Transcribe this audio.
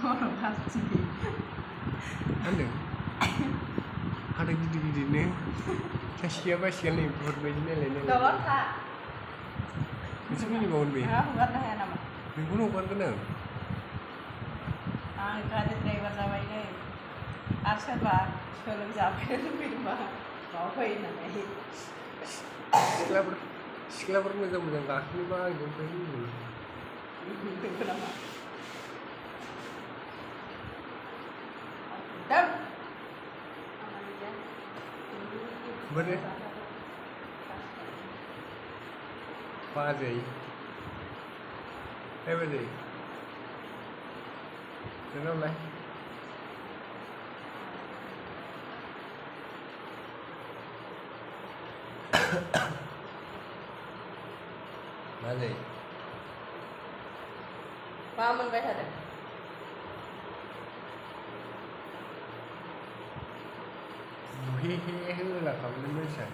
भाबसि मा होनदों हाथाय गिदिर गिदिरनो सासेया बासिया नै बुहुरबायदि नायलाय दलर था मोनसे मिनिबावगोन बे हगारनो हाया नामा नोंखौनो हगारगोन आं गारि ड्राइभार जाबाय नै आरो सोरबा सोलोंजाफैनो लुबैदोंबा माबा फै होननानै सिख्लाफोर मोजां मोजां गाखोनोबा आंजों फै नंगौ नामा बोरो बाजै बाजै नोंनावलाय बाजै मा मोनबाय थादों हे हे होला खालामदों मानसिया